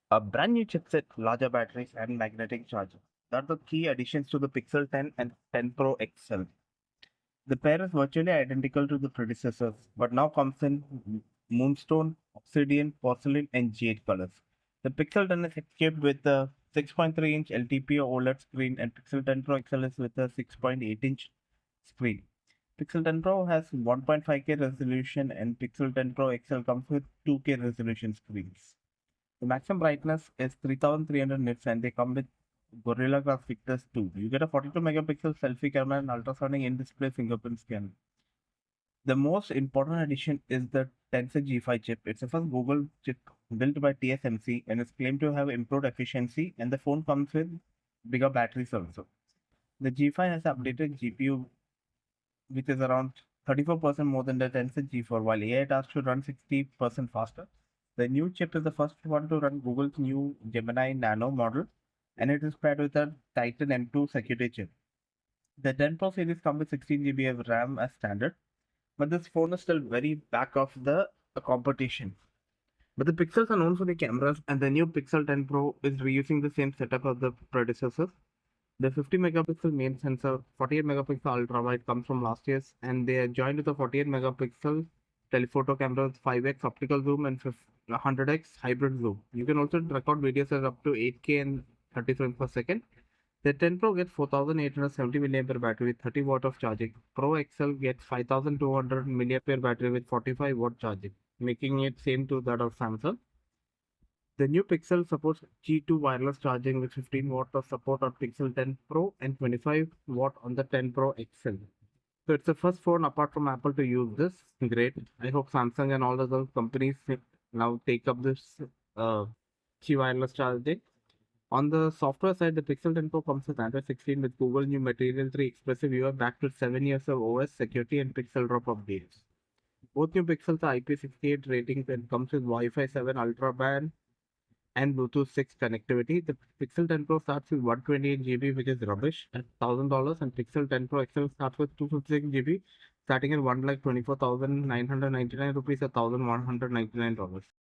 A brand new chipset, larger batteries, and magnetic charger. That are the key additions to the Pixel 10 and 10 Pro XL. The pair is virtually identical to the predecessors, but now comes in moonstone, obsidian, porcelain, and jade colors. The Pixel 10 is equipped with a 6.3-inch LTPO OLED screen, and Pixel 10 Pro XL is with a 6.8-inch screen. Pixel 10 Pro has 1.5K resolution, and Pixel 10 Pro XL comes with 2K resolution screens. The maximum brightness is 3300 nits, and they come with Gorilla Glass Victus 2. You get a 42 megapixel selfie camera and ultrasonic in-display fingerprint scanner. The most important addition is the Tensor G5 chip. It's the first Google chip built by TSMC and is claimed to have improved efficiency, and the phone comes with bigger batteries also. The G5 has updated GPU, which is around 34% more than the Tensor G4, while AI tasks should run 60% faster. The new chip is the first one to run Google's new Gemini Nano model, and it is paired with a Titan M2 security chip. The 10 Pro series comes with 16 GB of RAM as standard, but this phone is still very back of the competition. But the Pixels are known for the cameras, and the new Pixel 10 Pro is reusing the same setup of the predecessors. The 50 megapixel main sensor, 48 megapixel ultrawide comes from last year's, and they are joined with a 48 megapixel telephoto camera with 5x optical zoom and 100x hybrid zoom. You can also record videos at up to 8K and 30 frames per second. The 10 Pro gets 4870 mAh battery with 30 watt of charging. Pro XL gets 5200 mAh battery with 45 watt charging, making it same to that of Samsung. The new Pixel supports G2 wireless charging with 15 watt of support on Pixel 10 Pro and 25 watt on the 10 Pro XL. So it's the first phone apart from Apple to use this. Great. I hope Samsung and all the other companies now take up this Qi wireless charging. On the software side, the Pixel 10 Pro comes with Android 16 with Google new Material 3 expressive UI backed with 7 years of OS security and Pixel drop updates. Both new Pixels are IP68 ratings and comes with Wi-Fi 7 Ultra Band and Bluetooth 6 connectivity. The Pixel 10 Pro starts with 128 GB, which is rubbish at $1,000, and Pixel 10 Pro XL starts with 256 GB, starting at 1,24,999 rupees at $1,199.